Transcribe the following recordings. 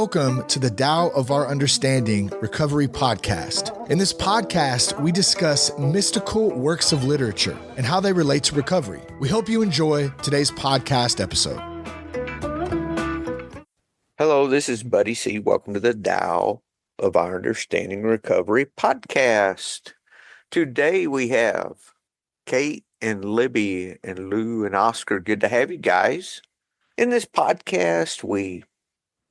Welcome to the Tao of Our Understanding Recovery Podcast. In this podcast, we discuss mystical works of literature and how they relate to recovery. We hope you enjoy today's podcast episode. Hello, this is Buddy C. Welcome to the Tao of Our Understanding Recovery Podcast. Today we have Kate and Libby and Lou and Oscar. Good to have you guys. In this podcast, we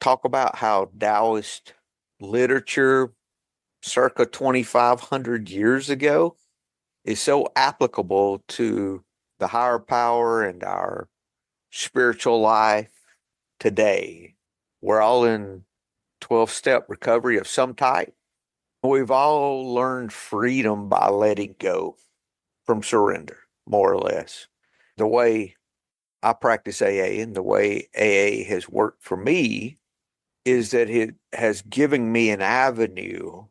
talk about how Taoist literature circa 2,500 years ago is so applicable to the higher power and our spiritual life today. We're all in 12-step recovery of some type. We've all learned freedom by letting go from surrender, more or less. The way I practice AA and the way AA has worked for me is that it has given me an avenue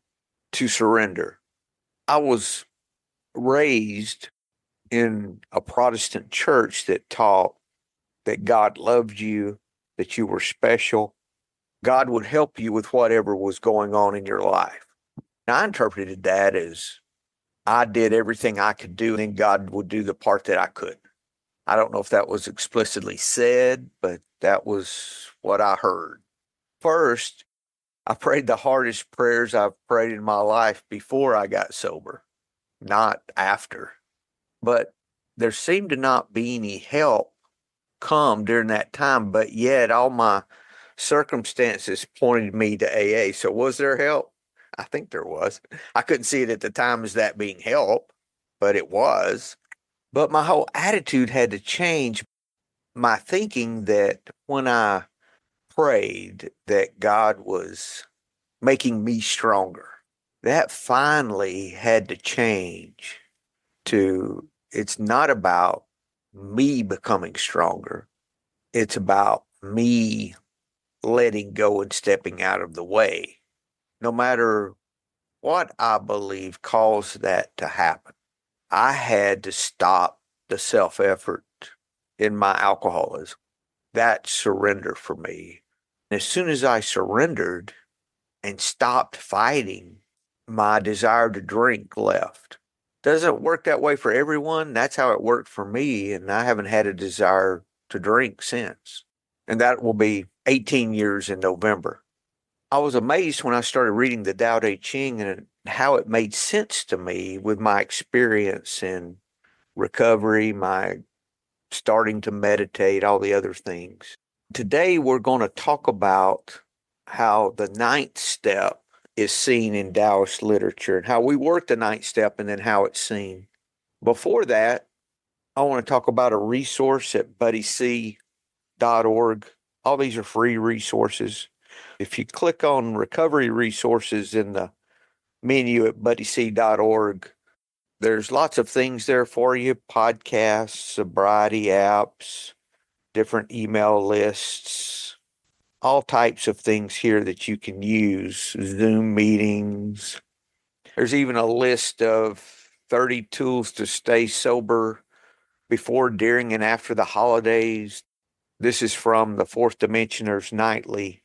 to surrender. I was raised in a Protestant church that taught that God loved you, that you were special. God would help you with whatever was going on in your life. And I interpreted that as I did everything I could do, and then God would do the part that I couldn't. I don't know if that was explicitly said, but that was what I heard. First, I prayed the hardest prayers I've prayed in my life before I got sober, not after. But there seemed to not be any help come during that time, but yet all my circumstances pointed me to AA. So was there help? I think there was. I couldn't see it at the time as that being help, but it was. But my whole attitude had to change. My thinking that when I prayed that God was making me stronger, that finally had to change to it's not about me becoming stronger. It's about me letting go and stepping out of the way. No matter what I believe caused that to happen, I had to stop the self-effort in my alcoholism. That's surrender for me. And as soon as I surrendered and stopped fighting, my desire to drink left. Doesn't work that way for everyone. That's how it worked for me, and I haven't had a desire to drink since. And that will be 18 years in November. I was amazed when I started reading the Tao Te Ching and how it made sense to me with my experience in recovery, my starting to meditate, all the other things. Today, we're going to talk about how the ninth step is seen in Taoist literature and how we work the ninth step and then how it's seen. Before that, I want to talk about a resource at buddyc.org. All these are free resources. If you click on recovery resources in the menu at buddyc.org, there's lots of things there for you: podcasts, sobriety apps, different email lists, all types of things here that you can use, Zoom meetings. There's even a list of 30 tools to stay sober before, during, and after the holidays. This is from the Fourth Dimensioners Nightly,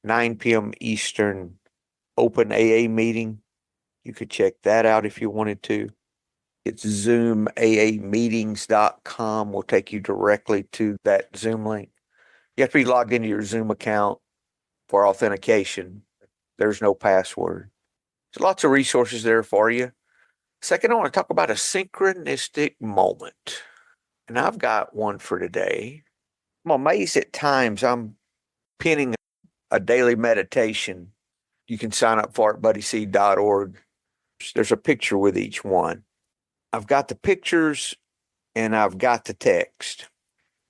9 p.m. Eastern open AA meeting. You could check that out if you wanted to. It's zoomaameetings.com. Will take you directly to that Zoom link. You have to be logged into your Zoom account for authentication. There's no password. There's lots of resources there for you. Second, I want to talk about a synchronistic moment. And I've got one for today. I'm amazed at times. I'm pinning a daily meditation. You can sign up for it at buddyc.org. There's a picture with each one. I've got the pictures and I've got the text.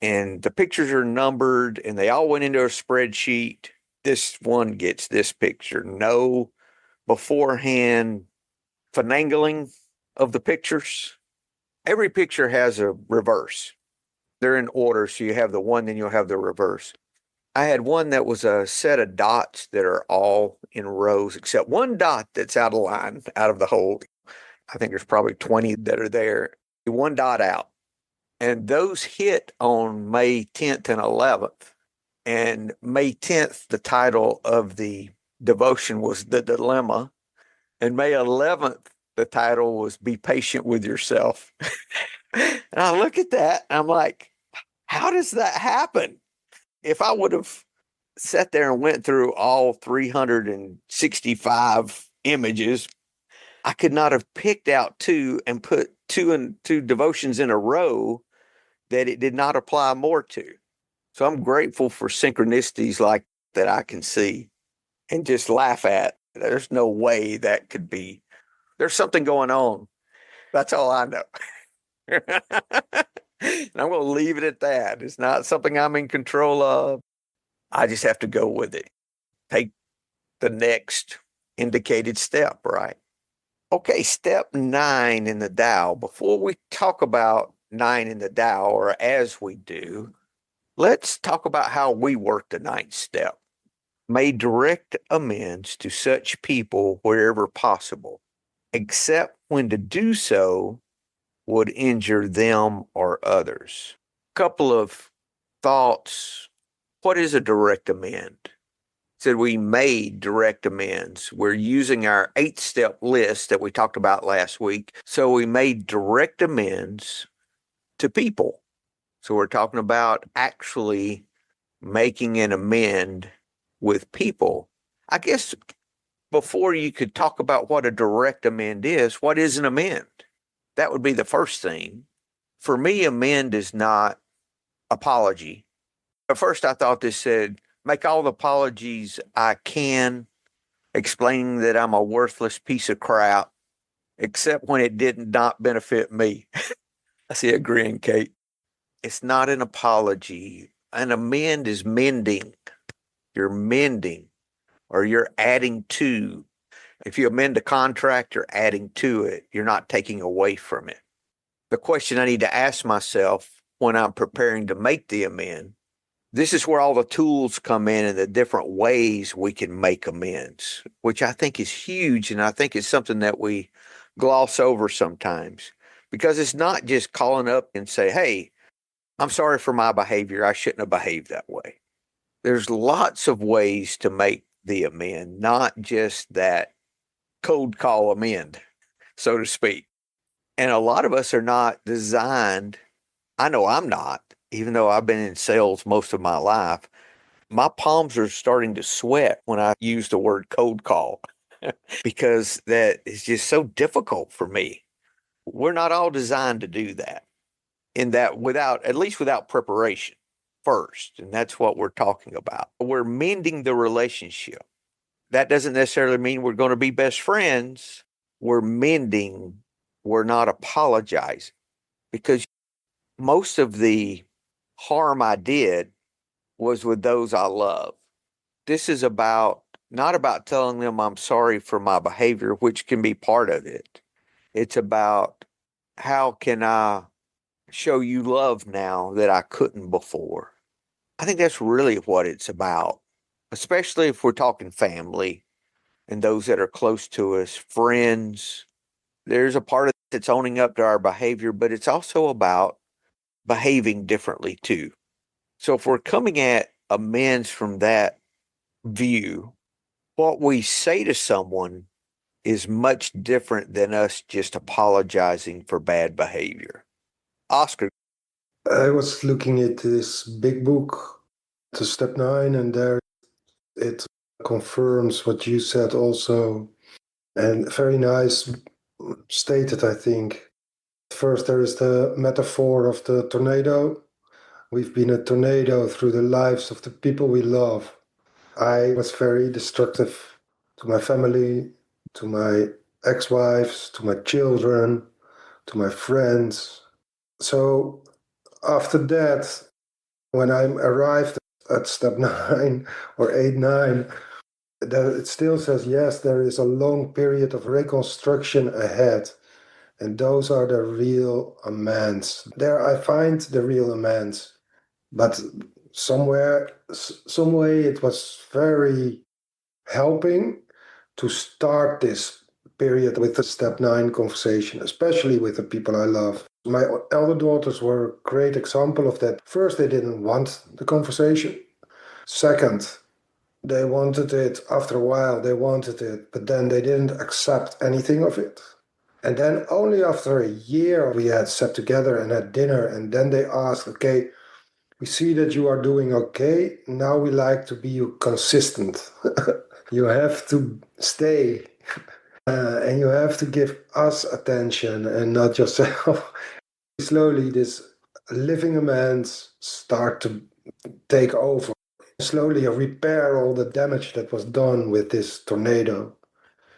And the pictures are numbered and they all went into a spreadsheet. This one gets this picture. No beforehand finagling of the pictures. Every picture has a reverse. They're in order, so you have the one, then you'll have the reverse. I had one that was a set of dots that are all in rows, except one dot that's out of line, out of the hole. I think there's probably 20 that are there. One dot out. And those hit on May 10th and 11th. And May 10th, the title of the devotion was The Dilemma. And May 11th, the title was Be Patient with Yourself. And I look at that and I'm like, how does that happen? If I would have sat there and went through all 365 images, I could not have picked out two and put two devotions in a row that it did not apply more to. So I'm grateful for synchronicities like that I can see and just laugh at. There's no way that could be. There's something going on. That's all I know. And I'm going to leave it at that. It's not something I'm in control of. I just have to go with it. Take the next indicated step, right? Okay, step 9 in the Tao. Before we talk about 9 in the Tao, or as we do, let's talk about how we work the 9th step. May direct amends to such people wherever possible, except when to do so would injure them or others. Couple of thoughts. What is a direct amend? Said we made direct amends. We're using our 8-step list that we talked about last week. So we made direct amends to people. So we're talking about actually making an amend with people. I guess before you could talk about what a direct amend is, what is an amend? That would be the first thing. For me, amend is not apology. At first, I thought this said, make all the apologies I can, explaining that I'm a worthless piece of crap, except when it did not benefit me. I see a grin, Kate. It's not an apology. An amend is mending. You're mending or you're adding to. If you amend a contract, you're adding to it. You're not taking away from it. The question I need to ask myself when I'm preparing to make the amend, this is where all the tools come in and the different ways we can make amends, which I think is huge. And I think it's something that we gloss over sometimes because it's not just calling up and say, hey, I'm sorry for my behavior. I shouldn't have behaved that way. There's lots of ways to make the amend, not just that cold call amend, so to speak. And a lot of us are not designed. I know I'm not, even though I've been in sales most of my life. My palms are starting to sweat when I use the word cold call because that is just so difficult for me. We're not all designed to do that, in that at least without preparation first. And that's what we're talking about. We're mending the relationship. That doesn't necessarily mean we're going to be best friends. We're mending. We're not apologizing because most of the harm I did was with those I love. This is not about telling them I'm sorry for my behavior, which can be part of it. It's about how can I show you love now that I couldn't before. I think that's really what it's about, especially if we're talking family and those that are close to us, friends. There's a part of it that's owning up to our behavior, but it's also about behaving differently too. So if we're coming at amends from that view, what we say to someone is much different than us just apologizing for bad behavior. Oscar. I was looking at this big book, to step 9, and there it confirms what you said also. And very nice stated, I think. First, there is the metaphor of the tornado. We've been a tornado through the lives of the people we love. I was very destructive to my family, to my ex-wives, to my children, to my friends. So after that, when I arrived at step 9 or 8, 9, it still says, yes, there is a long period of reconstruction ahead. And those are the real amends. There I find the real amends. But some way, it was very helping to start this period with the step 9 conversation, especially with the people I love. My elder daughters were a great example of that. First, they didn't want the conversation. Second, they wanted it, after a while they wanted it, but then they didn't accept anything of it. And then only after a year we had sat together and had dinner, and then they asked, okay, we see that you are doing okay, now we like to be consistent. You have to stay, and you have to give us attention and not yourself. Slowly this living amends start to take over. Slowly repair all the damage that was done with this tornado.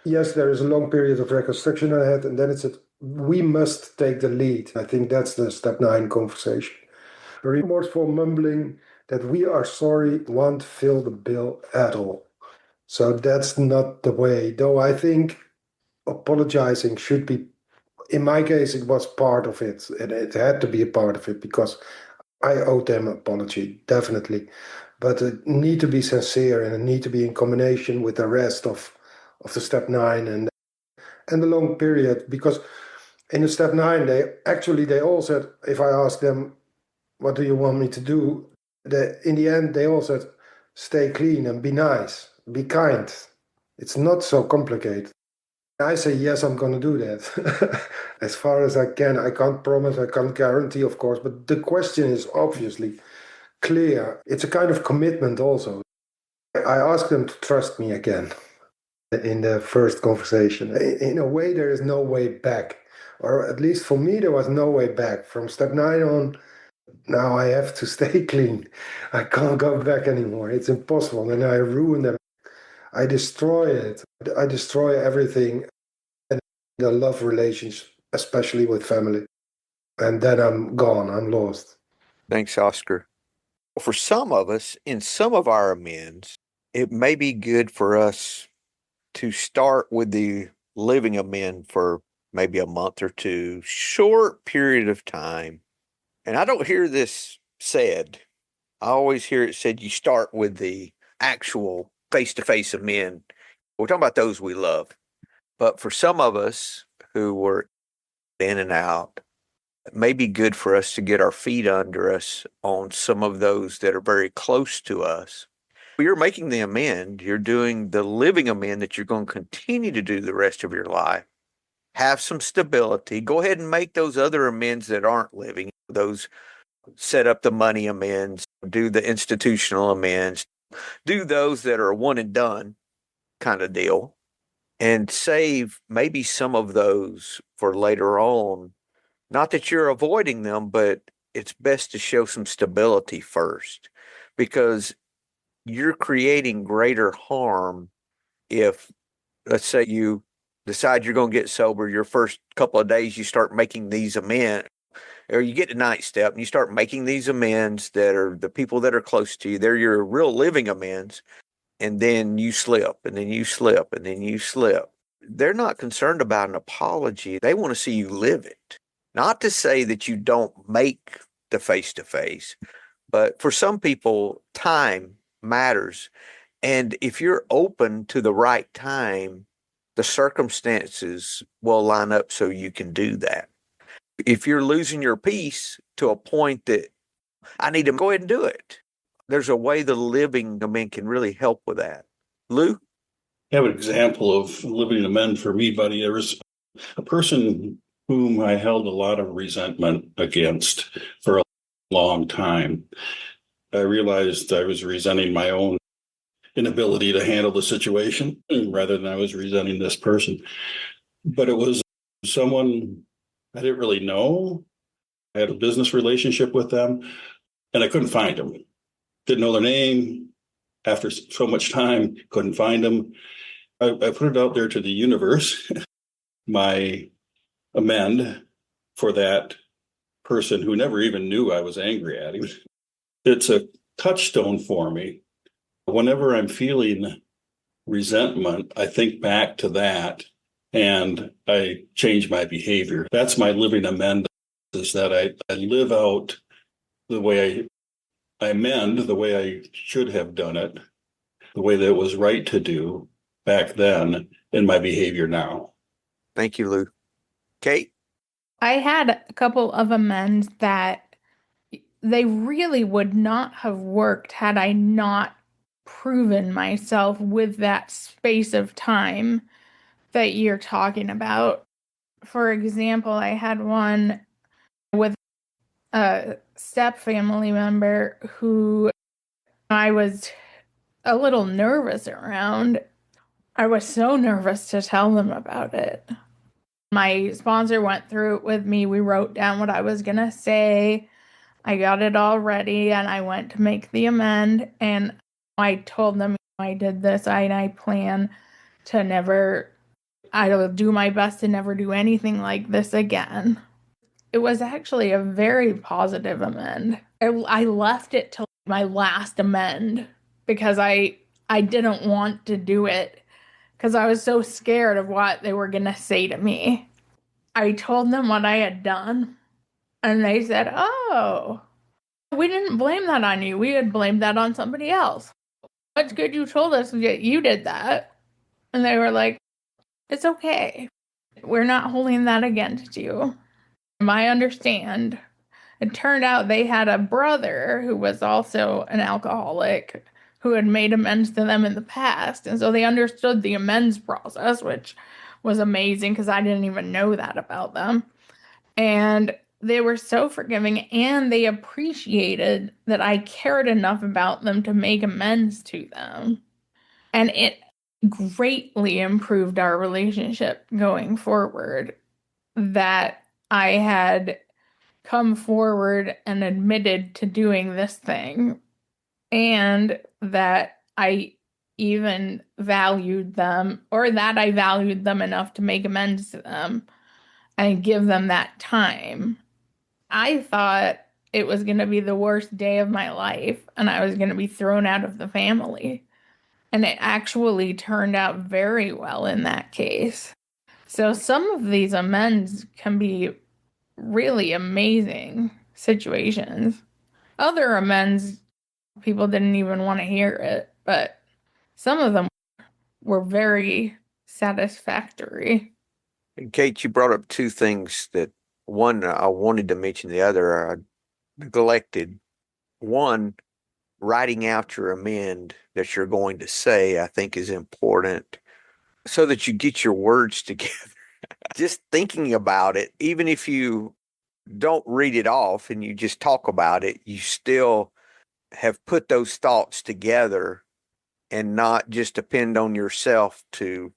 Yes, there is a long period of reconstruction ahead, and then it's we must take the lead. I think that's the step 9 conversation. A remorseful mumbling that we are sorry won't fill the bill at all. So that's not the way. Though I think apologizing should be, in my case, it was part of it. And it had to be a part of it because I owe them an apology, definitely. But it need to be sincere, and it need to be in combination with the rest of the step 9 and the long period. Because in the step 9, they all said, if I asked them, what do you want me to do? In the end, they all said, stay clean and be nice, be kind. It's not so complicated. I say, yes, I'm going to do that as far as I can. I can't promise, I can't guarantee, of course, but the question is obviously clear. It's a kind of commitment also. I ask them to trust me again in the first conversation. In a way, there is no way back, or at least for me, there was no way back. From step 9 on, now I have to stay clean. I can't go back anymore. It's impossible. And I ruin them. I destroy it. I destroy everything. And the love relations, especially with family. And then I'm gone. I'm lost. Thanks, Oscar. For some of us, in some of our amends, it may be good for us to start with the living amend for maybe a month or two, short period of time. And I don't hear this said. I always hear it said you start with the actual face-to-face amend. We're talking about those we love. But for some of us who were in and out, it may be good for us to get our feet under us on some of those that are very close to us. You're making the amend, you're doing the living amend that you're going to continue to do the rest of your life. Have some stability. Go ahead and make those other amends that aren't living, those set up the money amends, do the institutional amends, do those that are one and done kind of deal, and save maybe some of those for later on. Not that you're avoiding them, but it's best to show some stability first, because you're creating greater harm if, let's say, you decide you're going to get sober. Your first couple of days, you start making these amends, or you get to ninth step and you start making these amends that are the people that are close to you. They're your real living amends. And then you slip, and then you slip, and then you slip. They're not concerned about an apology. They want to see you live it. Not to say that you don't make the face-to-face, but for some people, time matters. And if you're open to the right time, the circumstances will line up so you can do that. If you're losing your peace to a point that I need to go ahead and do it, there's a way the living amend can really help with that. Lou? I have an example of living amend for me, buddy. There was a person whom I held a lot of resentment against for a long time. I realized I was resenting my own inability to handle the situation rather than I was resenting this person. But it was someone I didn't really know. I had a business relationship with them, and I couldn't find them. Didn't know their name. After so much time, couldn't find them. I put it out there to the universe, my amend for that person who never even knew I was angry at him. It's a touchstone for me. Whenever I'm feeling resentment, I think back to that and I change my behavior. That's my living amend, is that I live out the way I amend, the way I should have done it, the way that it was right to do back then in my behavior now. Thank you, Lou. Kate? I had a couple of amends that they really would not have worked had I not proven myself with that space of time that you're talking about. For example, I had one with a step family member who I was a little nervous around. I was so nervous to tell them about it. My sponsor went through it with me. We wrote down what I was going to say. I got it all ready and I went to make the amend. And I told them I did this and I plan to never, I will do my best to never do anything like this again. It was actually a very positive amend. I left it till my last amend because I didn't want to do it because I was so scared of what they were going to say to me. I told them what I had done, and they said, "Oh, we didn't blame that on you. We had blamed that on somebody else. It's good you told us that you did that." And they were like, "It's okay. We're not holding that against you." I understand. It turned out they had a brother who was also an alcoholic who had made amends to them in the past. And so they understood the amends process, which was amazing because I didn't even know that about them. And they were so forgiving and they appreciated that I cared enough about them to make amends to them. And it greatly improved our relationship going forward that I had come forward and admitted to doing this thing, and that I even valued them, or that I valued them enough to make amends to them and give them that time. I thought it was going to be the worst day of my life and I was going to be thrown out of the family. And it actually turned out very well in that case. So some of these amends can be really amazing situations. Other amends, people didn't even want to hear it, but some of them were very satisfactory. And Kate, you brought up two things that one I wanted to mention, the other I neglected. One, writing out your amend that you're going to say, I think is important so that you get your words together. Just thinking about it, even if you don't read it off and you just talk about it, you still have put those thoughts together and not just depend on yourself to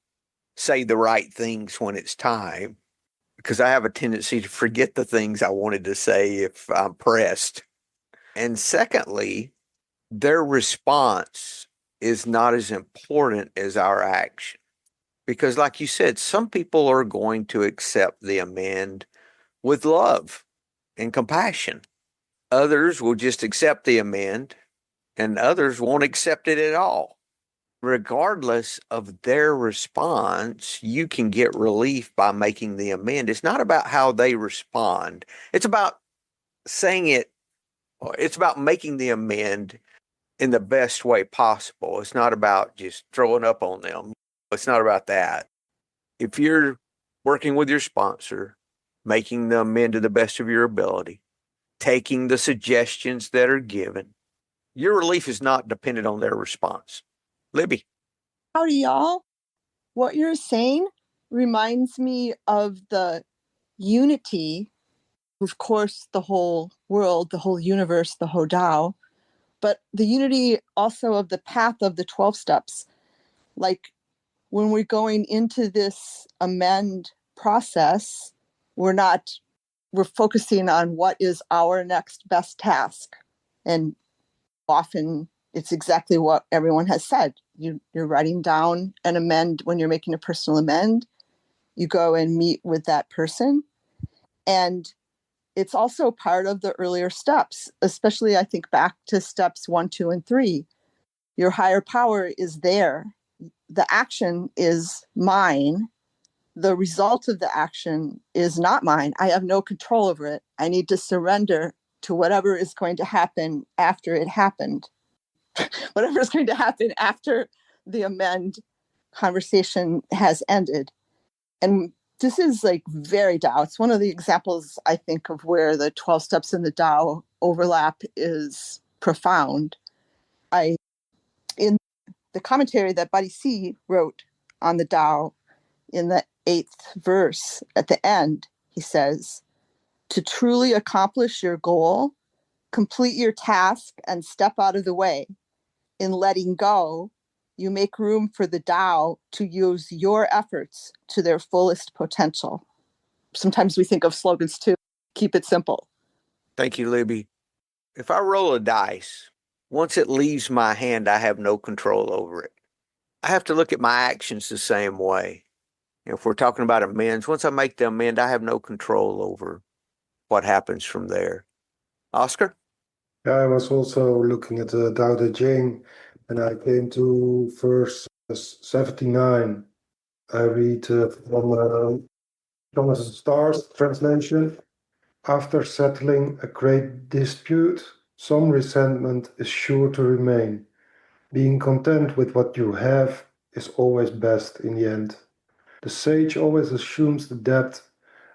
say the right things when it's time. Because I have a tendency to forget the things I wanted to say if I'm pressed. And secondly, their response is not as important as our action. Because, like you said, some people are going to accept the amend with love and compassion. Others will just accept the amend, and others won't accept it at all. Regardless of their response, you can get relief by making the amend. It's not about how they respond. It's about saying it. It's about making the amend in the best way possible. It's not about just throwing up on them. It's not about that. If you're working with your sponsor, making the amend to the best of your ability, taking the suggestions that are given, your relief is not dependent on their response. Libby. Howdy, y'all. What you're saying reminds me of the unity, of course, the whole world, the whole universe, the whole Tao, but the unity also of the path of the 12 steps. Like when we're going into this amend process, we're focusing on what is our next best task. And often it's exactly what everyone has said. You're writing down an amend when you're making a personal amend. You go and meet with that person. And it's also part of the earlier steps, especially I think back to steps 1, 2, and 3. Your higher power is there. The action is mine. The result of the action is not mine. I have no control over it. I need to surrender to whatever is going to happen after it happened. Whatever is going to happen after the amend conversation has ended. And this is like very Tao. It's one of the examples, I think, of where the 12 steps in the Tao overlap is profound. In the commentary that Buddy C wrote on the Tao, in the 8th verse at the end, he says, to truly accomplish your goal, complete your task and step out of the way. In letting go, you make room for the Tao to use your efforts to their fullest potential. Sometimes we think of slogans too. Keep it simple. Thank you, Libby. If I roll a dice, once it leaves my hand, I have no control over it. I have to look at my actions the same way. If we're talking about amends, once I make the amend, I have no control over what happens from there. Oscar? Yeah, I was also looking at the Tao Te Ching, and I came to verse 79. I read from Thomas Starr's translation. After settling a great dispute, some resentment is sure to remain. Being content with what you have is always best in the end. The sage always assumes the debt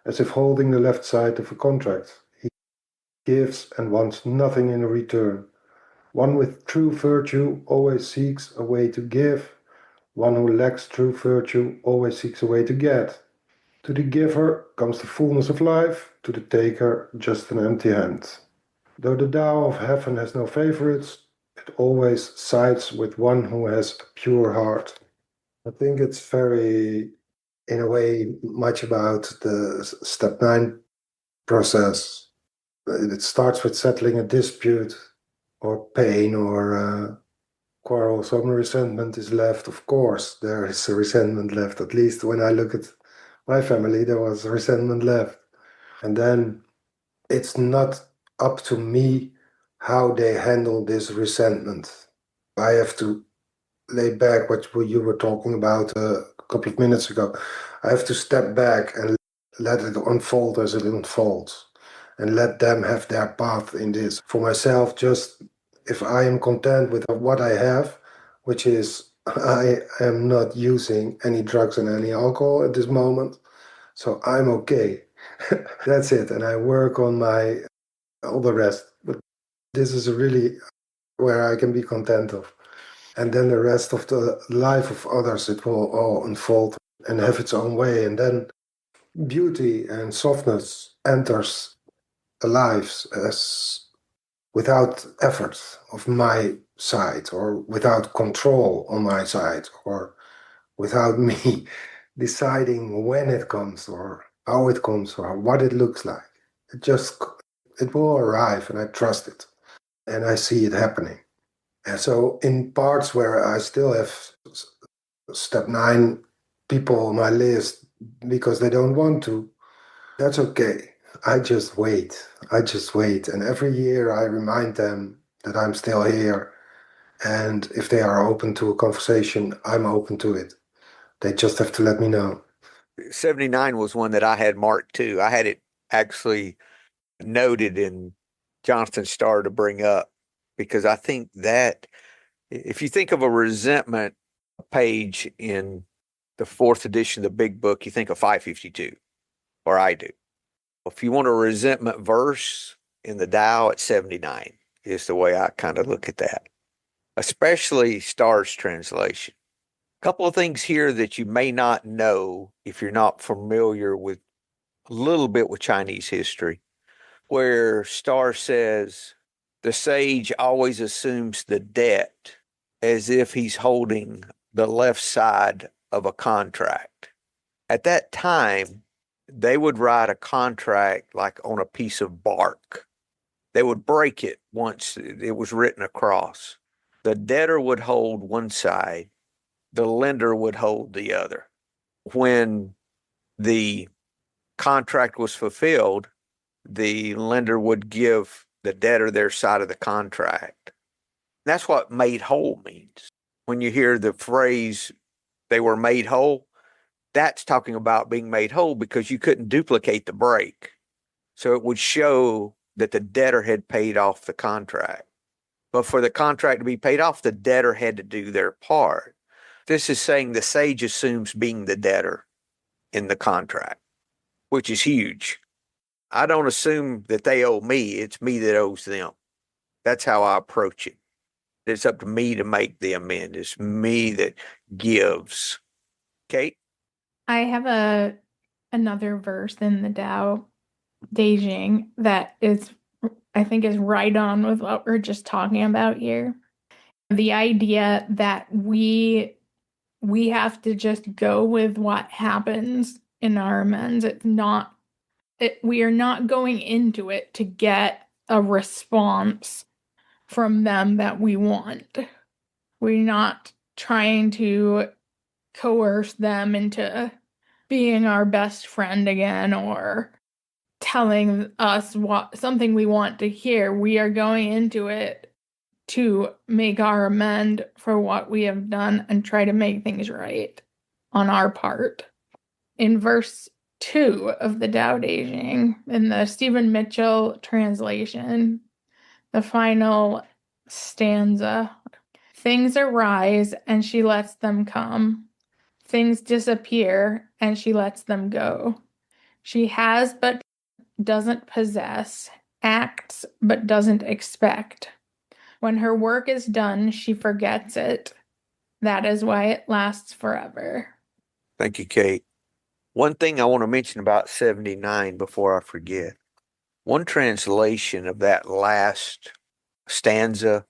as if holding the left side of a contract. He gives and wants nothing in return. One with true virtue always seeks a way to give. One who lacks true virtue always seeks a way to get. To the giver comes the fullness of life, to the taker just an empty hand. Though the Tao of Heaven has no favorites, it always sides with one who has a pure heart. I think it's very, in a way, much about the step 9 process. It starts with settling a dispute or pain or quarrel. Some resentment is left. Of course, there is a resentment left. At least when I look at my family, there was resentment left. And then it's not up to me how they handle this resentment. I have to lay back what you were talking about a couple of minutes ago. I have to step back and let it unfold as it unfolds and let them have their path in this. For myself, just if I am content with what I have, which is I am not using any drugs and any alcohol at this moment, so I'm okay. That's it. And I work on all the rest. But this is really where I can be content of. And then the rest of the life of others, it will all unfold and have its own way. And then beauty and softness enters the lives as without effort of my side or without control on my side or without me deciding when it comes or how it comes or what it looks like. It will arrive and I trust it and I see it happening. And so in parts where I still have step 9 people on my list because they don't want to, that's okay. I just wait. And every year I remind them that I'm still here. And if they are open to a conversation, I'm open to it. They just have to let me know. 79 was one that I had marked too. I had it actually noted in Jonathan Starr to bring up because I think that if you think of a resentment page in the 4th edition of the big book, you think of 552, or I do. If you want a resentment verse in the Tao at 79 is the way I kind of look at that, especially Starr's translation. A couple of things here that you may not know if you're not familiar with a little bit with Chinese history, where Starr says the sage always assumes the debt as if he's holding the left side of a contract. At that time, they would write a contract like on a piece of bark. They would break it once it was written across. The debtor would hold one side, the lender would hold the other. When the contract was fulfilled, the lender would give the debtor their side of the contract. That's what made whole means. When you hear the phrase, they were made whole, that's talking about being made whole because you couldn't duplicate the break. So it would show that the debtor had paid off the contract. But for the contract to be paid off, the debtor had to do their part. This is saying the sage assumes being the debtor in the contract, which is huge. I don't assume that they owe me. It's me that owes them. That's how I approach it. It's up to me to make the amend. It's me that gives. Kate? I have another verse in the Tao Te Ching that I think is right on with what we're just talking about here. The idea that we have to just go with what happens in our amends. We are not going into it to get a response from them that we want. We're not trying to coerce them into being our best friend again or telling us something we want to hear. We are going into it to make our amend for what we have done and try to make things right on our part. In verse 2 of the Tao Te Ching, in the Stephen Mitchell translation, the final stanza, things arise and she lets them come. Things disappear and she lets them go. She has but doesn't possess, acts but doesn't expect. When her work is done, she forgets it. That is why it lasts forever. Thank you, Kate. One thing I want to mention about 79 before I forget. One translation of that last stanza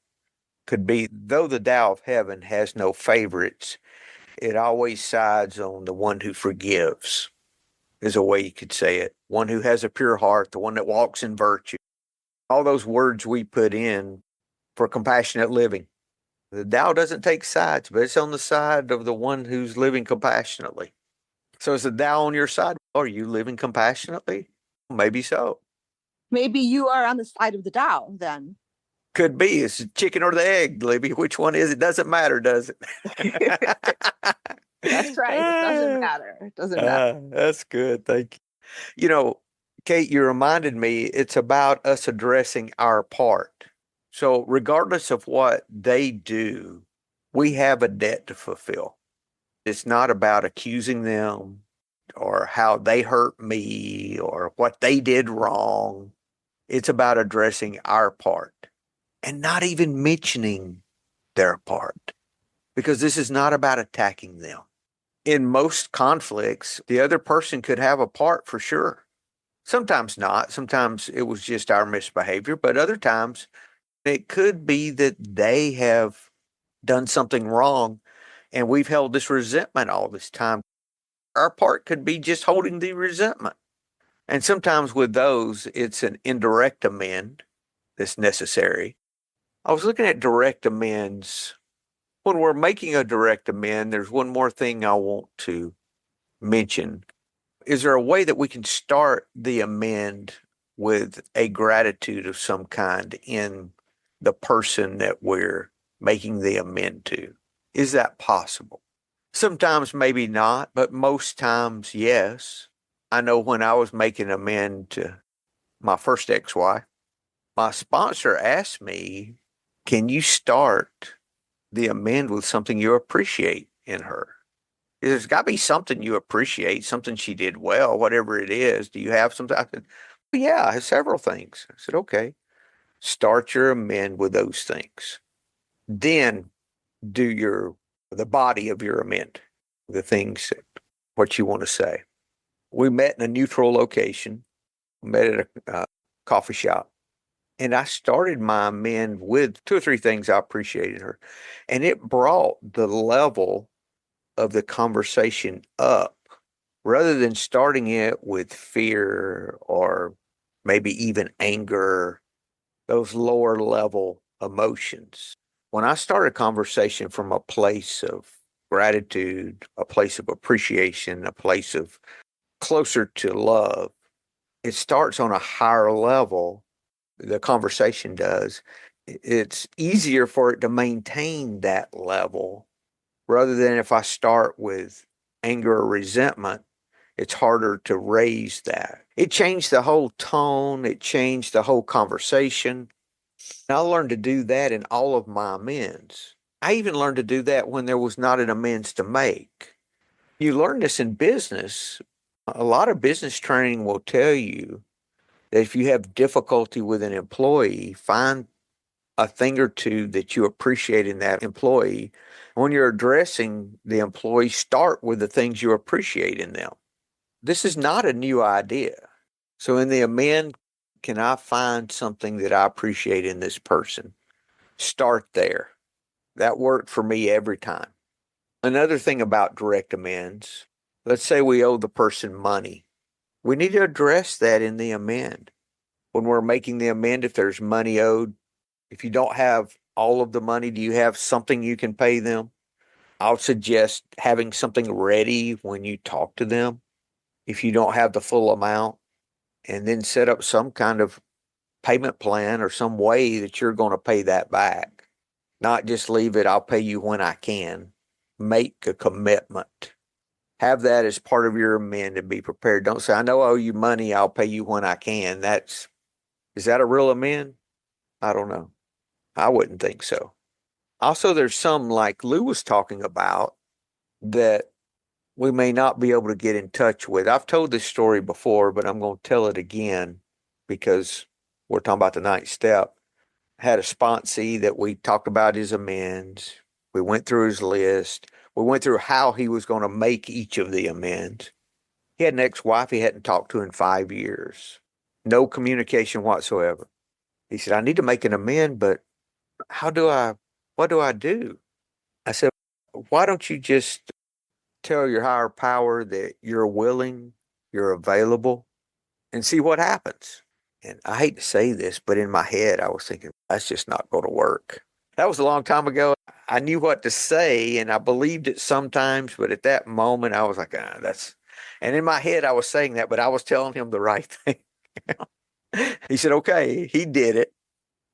could be, though the Tao of Heaven has no favorites, it always sides on the one who forgives, is a way you could say it. One who has a pure heart, the one that walks in virtue. All those words we put in for compassionate living. The Tao doesn't take sides, but it's on the side of the one who's living compassionately. So is the Tao on your side? Are you living compassionately? Maybe so. Maybe you are on the side of the Tao then. Could be. It's the chicken or the egg, Libby. Which one is it? Doesn't matter, does it? That's right. It doesn't matter. It doesn't matter. That's good. Thank you. You know, Kate, you reminded me it's about us addressing our part. So regardless of what they do, we have a debt to fulfill. It's not about accusing them or how they hurt me or what they did wrong. It's about addressing our part and not even mentioning their part, because this is not about attacking them. In most conflicts, the other person could have a part for sure. Sometimes not. Sometimes it was just our misbehavior, but other times it could be that they have done something wrong and we've held this resentment all this time. Our part could be just holding the resentment. And sometimes with those, it's an indirect amend that's necessary. I was looking at direct amends. When we're making a direct amend, there's one more thing I want to mention. Is there a way that we can start the amend with a gratitude of some kind in the person that we're making the amend to? Is that possible? Sometimes maybe not, but most times, yes. I know when I was making amend to my first ex-wife, my sponsor asked me, can you start the amend with something you appreciate in her? There's got to be something you appreciate, something she did well, whatever it is. Do you have something? I said, yeah, I have several things. I said, okay, start your amend with those things. Then do the body of your amend, the things, what you want to say. We met in a neutral location, met at a coffee shop. And I started my amend with 2 or 3 things I appreciated her. And it brought the level of the conversation up rather than starting it with fear or maybe even anger, those lower level emotions. When I start a conversation from a place of gratitude, a place of appreciation, a place of closer to love, it starts on a higher level. The conversation does. It's easier for it to maintain that level rather than if I start with anger or resentment, it's harder to raise that. It changed the whole tone. It changed the whole conversation. And I learned to do that in all of my amends. I even learned to do that when there was not an amends to make. You learn this in business. A lot of business training will tell you that if you have difficulty with an employee, find a thing or two that you appreciate in that employee. When you're addressing the employee, start with the things you appreciate in them. This is not a new idea. So in the amend, can I find something that I appreciate in this person? Start there. That worked for me every time. Another thing about direct amends, let's say we owe the person money. We need to address that in the amend. When we're making the amend, if there's money owed, if you don't have all of the money, do you have something you can pay them? I'll suggest having something ready when you talk to them if you don't have the full amount, and then set up some kind of payment plan or some way that you're going to pay that back. Not just leave it, I'll pay you when I can. Make a commitment. Have that as part of your amend and be prepared. Don't say, I know I owe you money, I'll pay you when I can. Is that a real amend? I don't know. I wouldn't think so. Also, there's some like Lou was talking about that we may not be able to get in touch with. I've told this story before, but I'm going to tell it again because we're talking about the ninth step. I had a sponsee that we talked about his amends. We went through his list. We went through how he was going to make each of the amends. He had an ex-wife he hadn't talked to in 5 years. No communication whatsoever. He said, I need to make an amend, but what do I do? I said, why don't you just tell your higher power that you're willing, you're available, and see what happens? And I hate to say this, but in my head, I was thinking, that's just not going to work. That was a long time ago. I knew what to say and I believed it sometimes, but at that moment, I was like, and in my head, I was saying that, but I was telling him the right thing. He said, okay, he did it.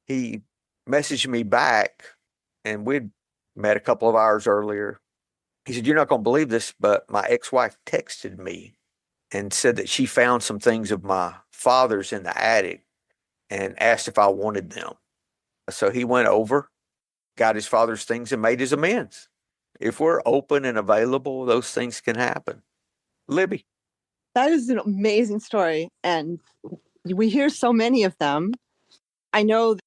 He messaged me back and we'd met a couple of hours earlier. He said, you're not going to believe this, but my ex-wife texted me and said that she found some things of my father's in the attic and asked if I wanted them. So he went over, got his father's things and made his amends. If we're open and available, those things can happen. Libby. That is an amazing story. And we hear so many of them. I know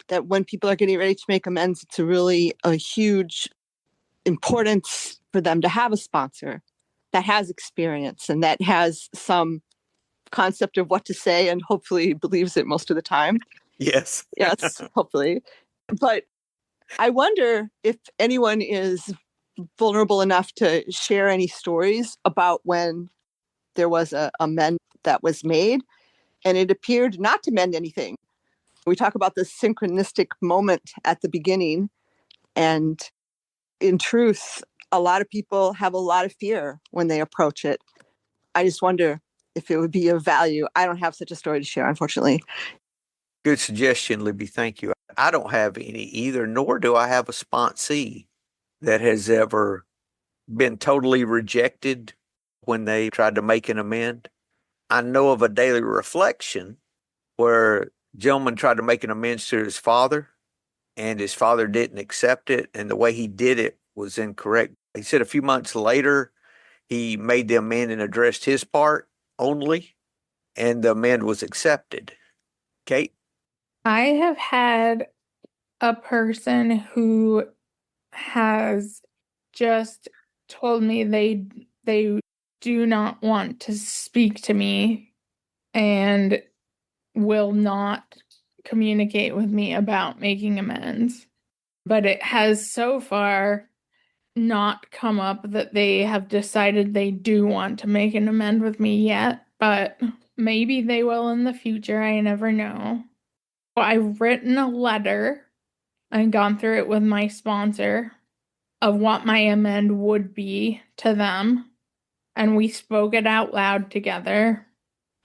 that when people are getting ready to make amends, it's a huge importance for them to have a sponsor that has experience and that has some concept of what to say and hopefully believes it most of the time. Yes. Yes, hopefully. But I wonder if anyone is vulnerable enough to share any stories about when there was a amend that was made and it appeared not to mend anything. We talk about the synchronistic moment at the beginning, and in truth, a lot of people have a lot of fear when they approach it. I just wonder if it would be of value. I don't have such a story to share, unfortunately. Good suggestion, Libby. Thank you. I don't have any either, nor do I have a sponsee that has ever been totally rejected when they tried to make an amend. I know of a daily reflection where a gentleman tried to make an amends to his father and his father didn't accept it. And the way he did it was incorrect. He said a few months later, he made the amend and addressed his part only, and the amend was accepted. Kate? I have had a person who has just told me they do not want to speak to me and will not communicate with me about making amends. But it has so far not come up that they have decided they do want to make an amend with me yet, but maybe they will in the future. I never know. I've written a letter and gone through it with my sponsor of what my amend would be to them. And we spoke it out loud together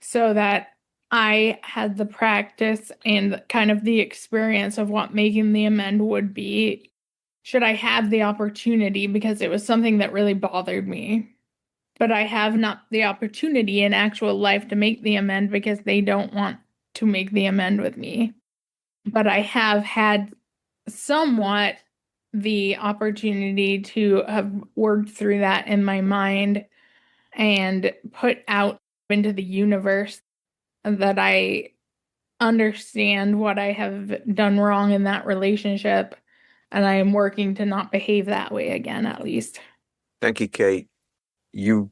so that I had the practice and kind of the experience of what making the amend would be should I have the opportunity, because it was something that really bothered me. But I have not the opportunity in actual life to make the amend because they don't want to make the amend with me. But I have had somewhat the opportunity to have worked through that in my mind and put out into the universe that I understand what I have done wrong in that relationship, and I am working to not behave that way again, at least. Thank you, Kate. You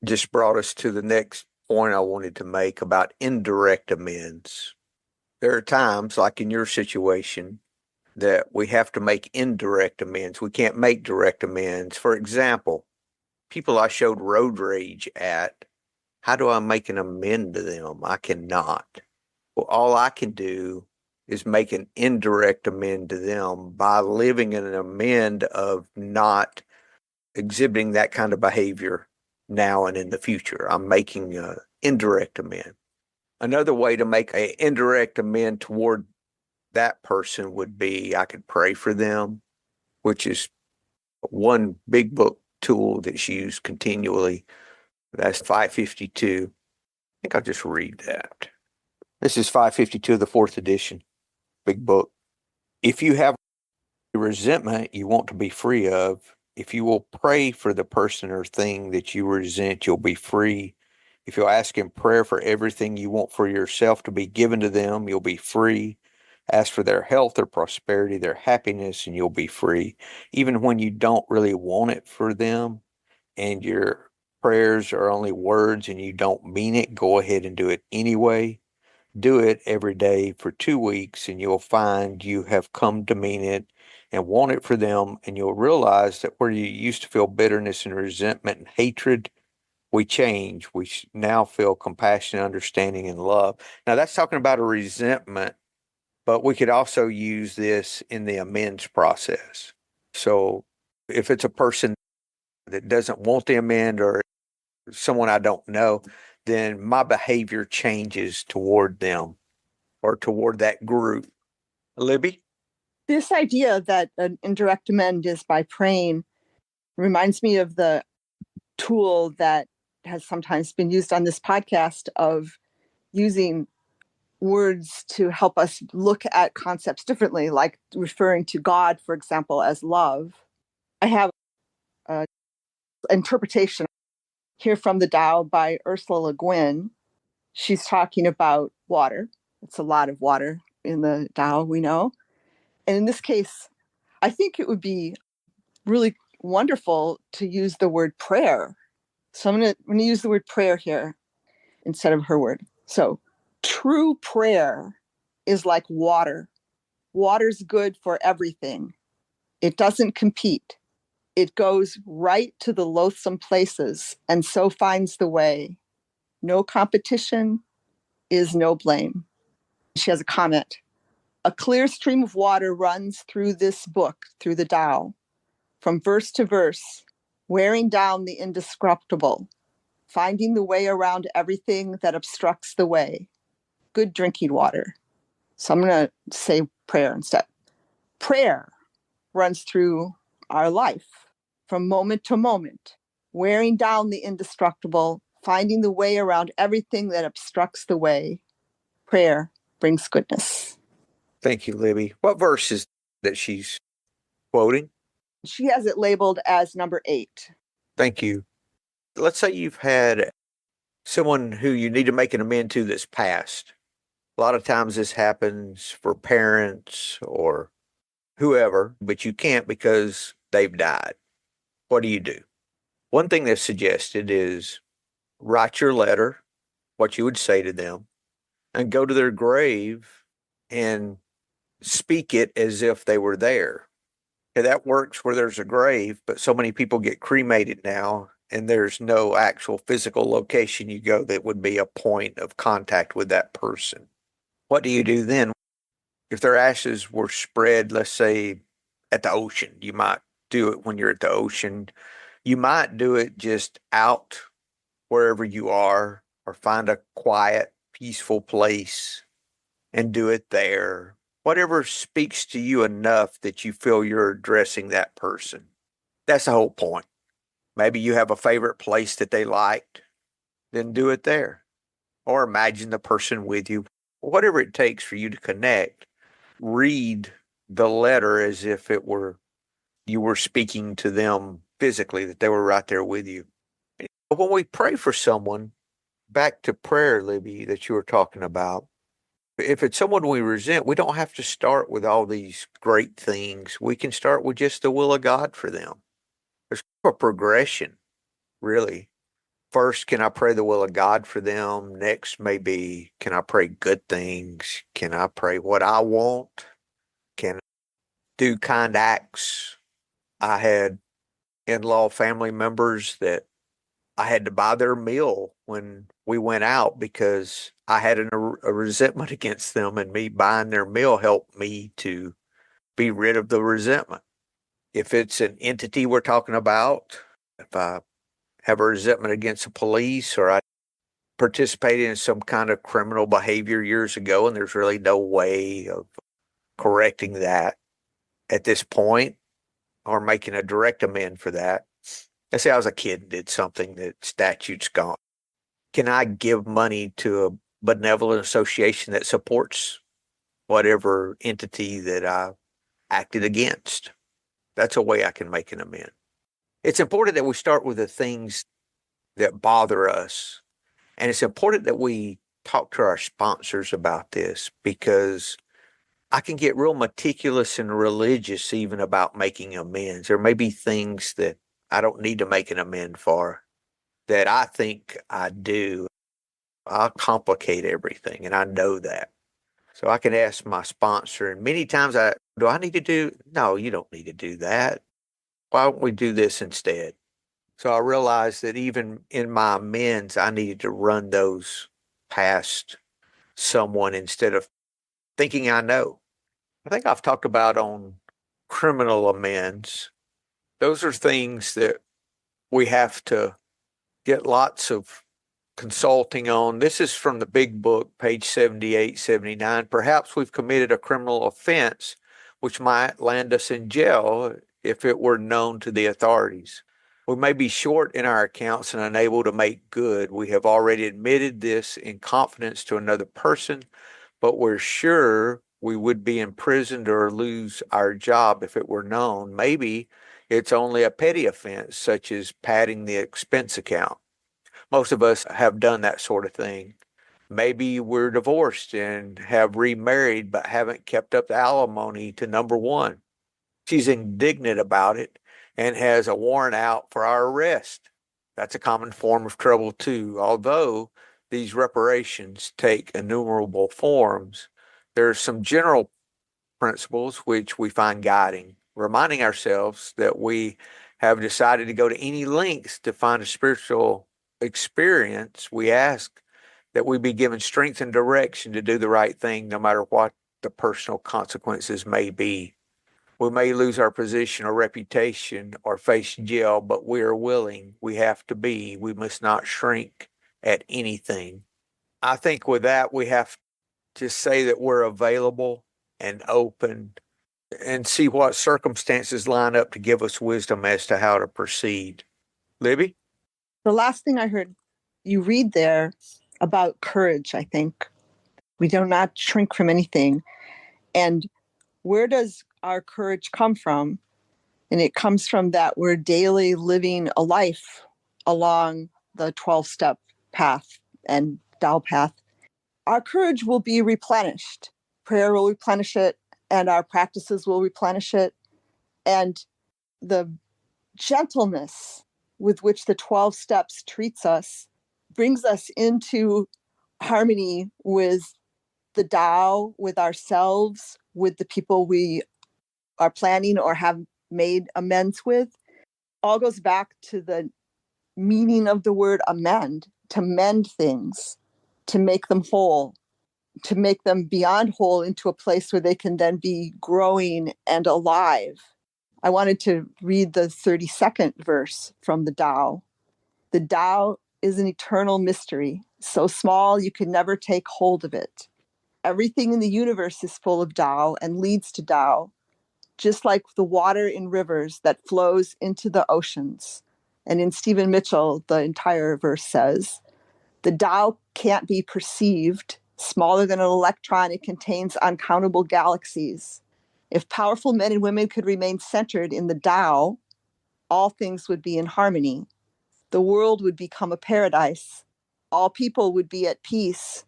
just brought us to the next point I wanted to make about indirect amends. There are times, like in your situation, that we have to make indirect amends. We can't make direct amends. For example, people I showed road rage at, how do I make an amend to them? I cannot. Well, all I can do is make an indirect amend to them by living in an amend of not exhibiting that kind of behavior now and in the future. I'm making an indirect amend. Another way to make an indirect amend toward that person would be I could pray for them, which is one big book tool that's used continually. That's 552. I think I'll just read that. This is 552 of the fourth edition, big book. If you have resentment you want to be free of, if you will pray for the person or thing that you resent, you'll be free. If you'll ask in prayer for everything you want for yourself to be given to them, you'll be free. Ask for their health, their prosperity, their happiness, and you'll be free. Even when you don't really want it for them and your prayers are only words and you don't mean it, go ahead and do it anyway. Do it every day for 2 weeks, and you'll find you have come to mean it and want it for them. And you'll realize that where you used to feel bitterness and resentment and hatred, we change. We now feel compassion, understanding, and love. Now, that's talking about a resentment, but we could also use this in the amends process. So if it's a person that doesn't want the amend or someone I don't know, then my behavior changes toward them or toward that group. Libby? This idea that an indirect amend is by praying reminds me of the tool that has sometimes been used on this podcast of using words to help us look at concepts differently, like referring to God, for example, as love. I have an interpretation here from the Tao by Ursula Le Guin. She's talking about water. It's a lot of water in the Tao, we know. And in this case, I think it would be really wonderful to use the word prayer. So I'm going to use the word prayer here instead of her word. So true prayer is like water. Water's good for everything. It doesn't compete. It goes right to the loathsome places and so finds the way. No competition is no blame. She has a comment. A clear stream of water runs through this book, through the Tao, from verse to verse, wearing down the indestructible, finding the way around everything that obstructs the way. Good drinking water. So I'm going to say prayer instead. Prayer runs through our life from moment to moment, wearing down the indestructible, finding the way around everything that obstructs the way. Prayer brings goodness. Thank you, Libby. What verse is that she's quoting? She has it labeled as number 8. Thank you. Let's say you've had someone who you need to make an amend to that's passed. A lot of times this happens for parents or whoever, but you can't because they've died. What do you do? One thing that's suggested is write your letter, what you would say to them, and go to their grave and speak it as if they were there. Okay, that works where there's a grave, but so many people get cremated now, and there's no actual physical location you go that would be a point of contact with that person. What do you do then? If their ashes were spread, let's say at the ocean, you might do it when you're at the ocean. You might do it just out wherever you are, or find a quiet, peaceful place and do it there. Whatever speaks to you enough that you feel you're addressing that person. That's the whole point. Maybe you have a favorite place that they liked, then do it there. Or imagine the person with you. Whatever it takes for you to connect, read the letter as if it were you were speaking to them physically, that they were right there with you. When we pray for someone, back to prayer, Libby, that you were talking about, If it's someone we resent, we don't have to start with all these great things. We can start with just the will of God for them. There's a progression, really. First, can I pray the will of God for them? Next, maybe, can I pray good things? Can I pray what I want? Can I do kind acts? I had in-law family members that I had to buy their meal when we went out because I had a resentment against them, and me buying their meal helped me to be rid of the resentment. If it's an entity we're talking about, if I have a resentment against the police or I participated in some kind of criminal behavior years ago and there's really no way of correcting that at this point or making a direct amend for that. Let's say I was a kid and did something that statute's gone. Can I give money to a benevolent association that supports whatever entity that I acted against? That's a way I can make an amend. It's important that we start with the things that bother us. And it's important that we talk to our sponsors about this because I can get real meticulous and religious even about making amends. There may be things that I don't need to make an amend for that I think I do. I'll complicate everything, and I know that. So I can ask my sponsor, and many times do I need to do? No, you don't need to do that. Why don't we do this instead? So I realized that even in my amends, I needed to run those past someone instead of thinking I know. I think I've talked about on criminal amends. Those are things that we have to get lots of consulting on. This is from the big book, page 78, 79. Perhaps we've committed a criminal offense which might land us in jail if it were known to the authorities. We may be short in our accounts and unable to make good. We have already admitted this in confidence to another person, but we're sure we would be imprisoned or lose our job if it were known. Maybe it's only a petty offense, such as padding the expense account. Most of us have done that sort of thing. Maybe we're divorced and have remarried but haven't kept up the alimony to number one. She's indignant about it and has a warrant out for our arrest. That's a common form of trouble too. Although these reparations take innumerable forms, there are some general principles which we find guiding, reminding ourselves that we have decided to go to any lengths to find a spiritual experience. We ask that we be given strength and direction to do the right thing, no matter what the personal consequences may be. We may lose our position or reputation or face jail, but we are willing. We have to be. We must not shrink at anything. I think with that, we have to say that we're available and open and see what circumstances line up to give us wisdom as to how to proceed. Libby? The last thing I heard you read there about courage, I think. We do not shrink from anything. And where does our courage come from? And it comes from that we're daily living a life along the 12-step path and Tao path. Our courage will be replenished. Prayer will replenish it, and our practices will replenish it. And the gentleness with which the 12 steps treats us brings us into harmony with the Tao, with ourselves, with the people we are planning or have made amends with. All goes back to the meaning of the word amend, to mend things, to make them whole, to make them beyond whole into a place where they can then be growing and alive. I wanted to read the 32nd verse from the Tao. The Tao is an eternal mystery, so small you can never take hold of it. Everything in the universe is full of Tao and leads to Tao, just like the water in rivers that flows into the oceans. And in Stephen Mitchell, the entire verse says, the Tao can't be perceived. Smaller than an electron, it contains uncountable galaxies. If powerful men and women could remain centered in the Tao, all things would be in harmony. The world would become a paradise. All people would be at peace,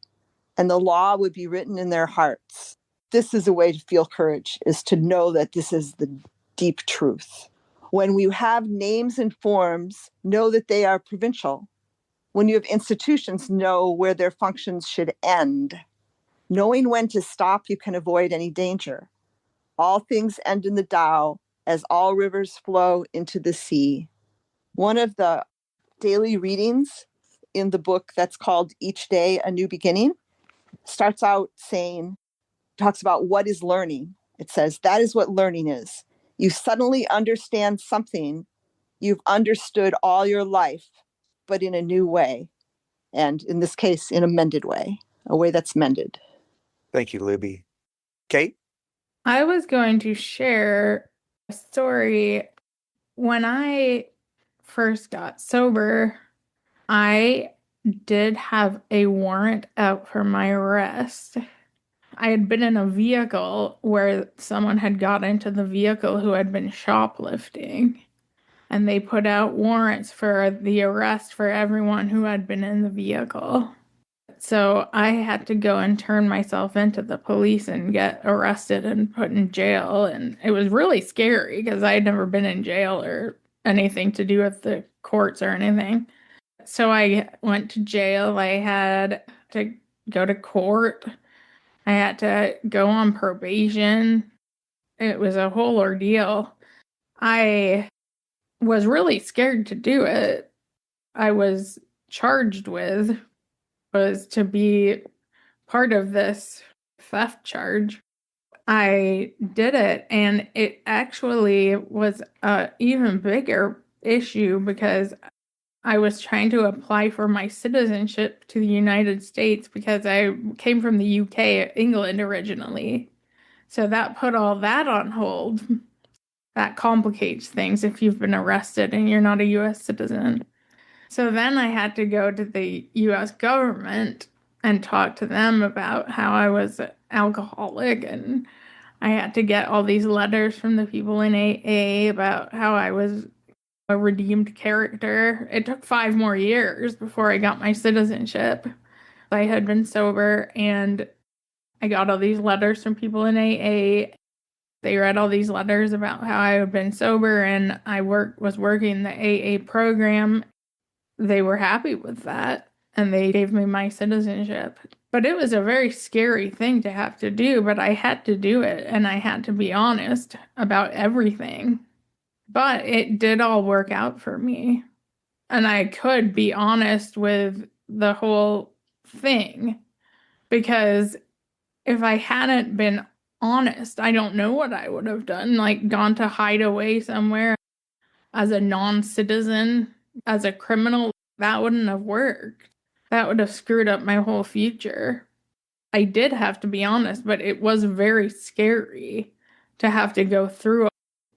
and the law would be written in their hearts. This is a way to feel courage, is to know that this is the deep truth. When we have names and forms, know that they are provincial. When you have institutions, know where their functions should end. Knowing when to stop, you can avoid any danger. All things end in the Tao, as all rivers flow into the sea. One of the daily readings in the book that's called Each Day, A New Beginning, starts out saying, talks about what is learning. It says, that is what learning is. You suddenly understand something you've understood all your life, but in a new way. And in this case, in a mended way, a way that's mended. Thank you, Libby. Kate? I was going to share a story. When I first got sober, I did have a warrant out for my arrest. I had been in a vehicle where someone had got into the vehicle who had been shoplifting, and they put out warrants for the arrest for everyone who had been in the vehicle. So I had to go and turn myself into the police and get arrested and put in jail. And it was really scary because I had never been in jail or anything to do with the courts or anything. So I went to jail. I had to go to court. I had to go on probation. It was a whole ordeal. I was really scared to do it. I was charged with was to be part of this theft charge. I did it, and it actually was an even bigger issue because I was trying to apply for my citizenship to the United States because I came from the UK, England originally. So that put all that on hold. That complicates things if you've been arrested and you're not a US citizen. So then I had to go to the US government and talk to them about how I was an alcoholic, and I had to get all these letters from the people in AA about how I was a redeemed character. It took 5 more years before I got my citizenship. I had been sober, and I got all these letters from people in AA. They read all these letters about how I had been sober and I was working the AA program. They were happy with that, and they gave me my citizenship. But it was a very scary thing to have to do, but I had to do it, and I had to be honest about everything. But it did all work out for me, and I could be honest with the whole thing, because if I hadn't been honest, I don't know what I would have done, like gone to hide away somewhere as a non-citizen, as a criminal. That wouldn't have worked. That would have screwed up my whole future. I did have to be honest, but it was very scary to have to go through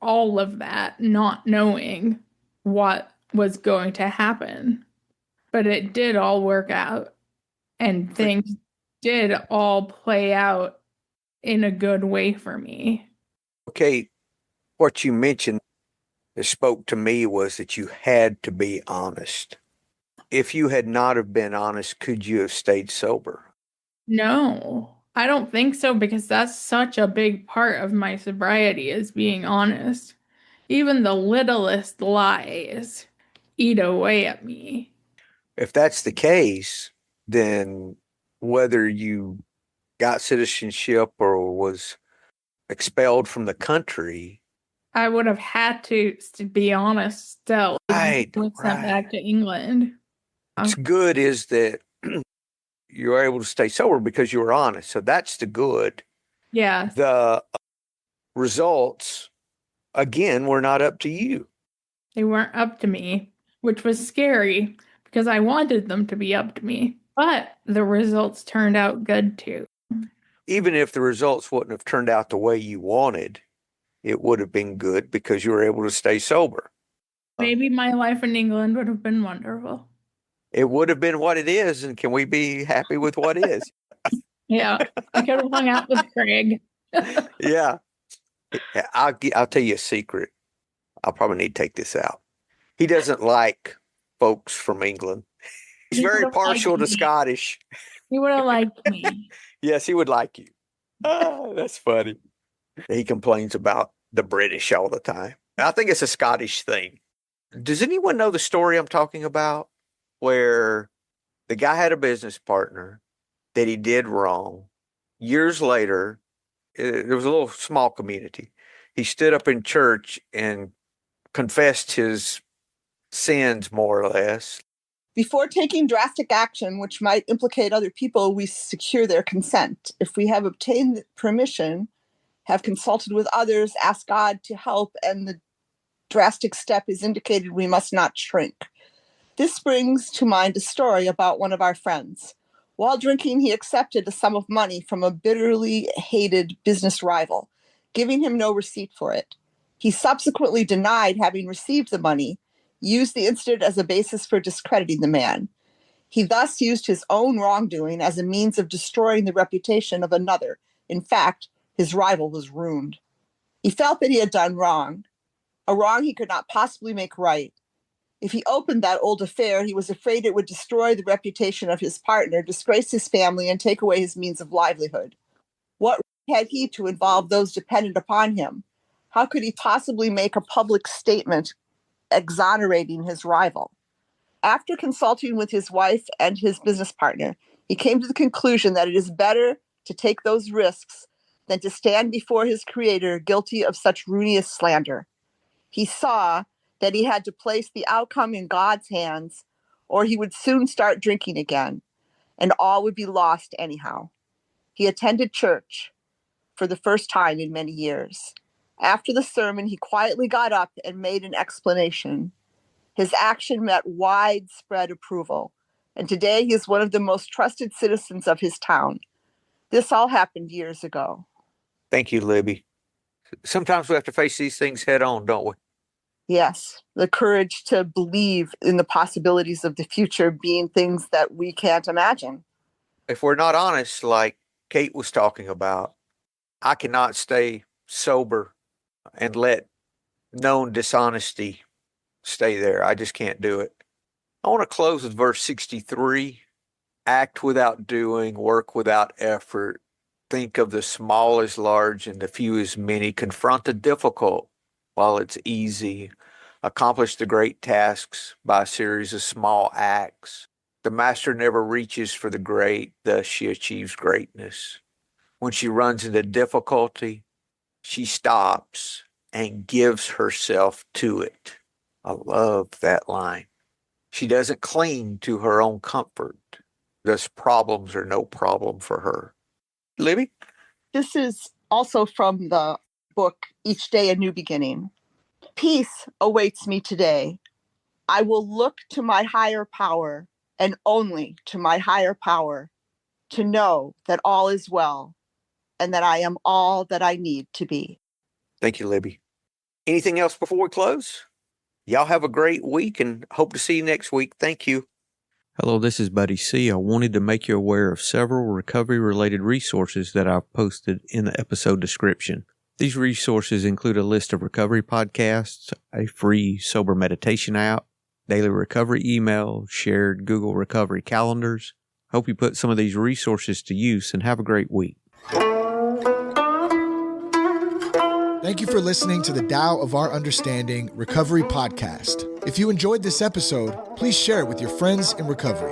all of that, not knowing what was going to happen. But it did all work out, and things did all play out in a good way for me. Okay, what you mentioned that spoke to me was that you had to be honest. If you had not have been honest, could you have stayed sober? No, I don't think so, because that's such a big part of my sobriety is being honest. Even the littlest lies eat away at me. If that's the case, then whether you got citizenship or was expelled from the country. I would have had to be honest still. Right, Sent back to England. What's good is that you were able to stay sober because you were honest. So that's the good. Yeah. The results, again, were not up to you. They weren't up to me, which was scary because I wanted them to be up to me. But the results turned out good too. Even if the results wouldn't have turned out the way you wanted, it would have been good because you were able to stay sober. Maybe my life in England would have been wonderful. It would have been what it is, and can we be happy with what is? Yeah, I could have hung out with Craig. Yeah. I'll tell you a secret. I'll probably need to take this out. He doesn't like folks from England. He's very partial to Scottish. He would have liked me. Yes, he would like you. That's funny. He complains about the British all the time. I think it's a Scottish thing. Does anyone know the story I'm talking about? Where the guy had a business partner that he did wrong. Years later, there was a little small community. He stood up in church and confessed his sins, more or less. Before taking drastic action, which might implicate other people, we secure their consent. If we have obtained permission, have consulted with others, asked God to help, and the drastic step is indicated, we must not shrink. This brings to mind a story about one of our friends. While drinking, he accepted a sum of money from a bitterly hated business rival, giving him no receipt for it. He subsequently denied having received the money, used the incident as a basis for discrediting the man. He thus used his own wrongdoing as a means of destroying the reputation of another. In fact, his rival was ruined. He felt that he had done wrong, a wrong he could not possibly make right. If he opened that old affair, he was afraid it would destroy the reputation of his partner, disgrace his family, and take away his means of livelihood. What right had he to involve those dependent upon him? How could he possibly make a public statement exonerating his rival? After consulting with his wife and his business partner, he came to the conclusion that it is better to take those risks than to stand before his creator guilty of such ruinous slander. He saw that he had to place the outcome in God's hands, or he would soon start drinking again, and all would be lost anyhow. He attended church for the first time in many years. After the sermon, he quietly got up and made an explanation. His action met widespread approval, and today he is one of the most trusted citizens of his town. This all happened years ago. Thank you, Libby. Sometimes we have to face these things head on, don't we? Yes, the courage to believe in the possibilities of the future being things that we can't imagine. If we're not honest, like Kate was talking about, I cannot stay sober and let known dishonesty stay there. I just can't do it. I want to close with verse 63. Act without doing, work without effort. Think of the small as large and the few as many. Confront the difficult while it's easy. Accomplish the great tasks by a series of small acts. The master never reaches for the great, thus she achieves greatness. When she runs into difficulty, she stops and gives herself to it. I love that line. She doesn't cling to her own comfort. Thus problems are no problem for her. Libby? This is also from the book, Each Day a New Beginning. Peace awaits me today. I will look to my higher power and only to my higher power to know that all is well and that I am all that I need to be. Thank you, Libby. Anything else before we close? Y'all have a great week and hope to see you next week. Thank you. Hello, this is Buddy C. I wanted to make you aware of several recovery-related resources that I've posted in the episode description. These resources include a list of recovery podcasts, a free sober meditation app, daily recovery email, shared Google recovery calendars. Hope you put some of these resources to use and have a great week. Thank you for listening to the Tao of Our Understanding Recovery Podcast. If you enjoyed this episode, please share it with your friends in recovery.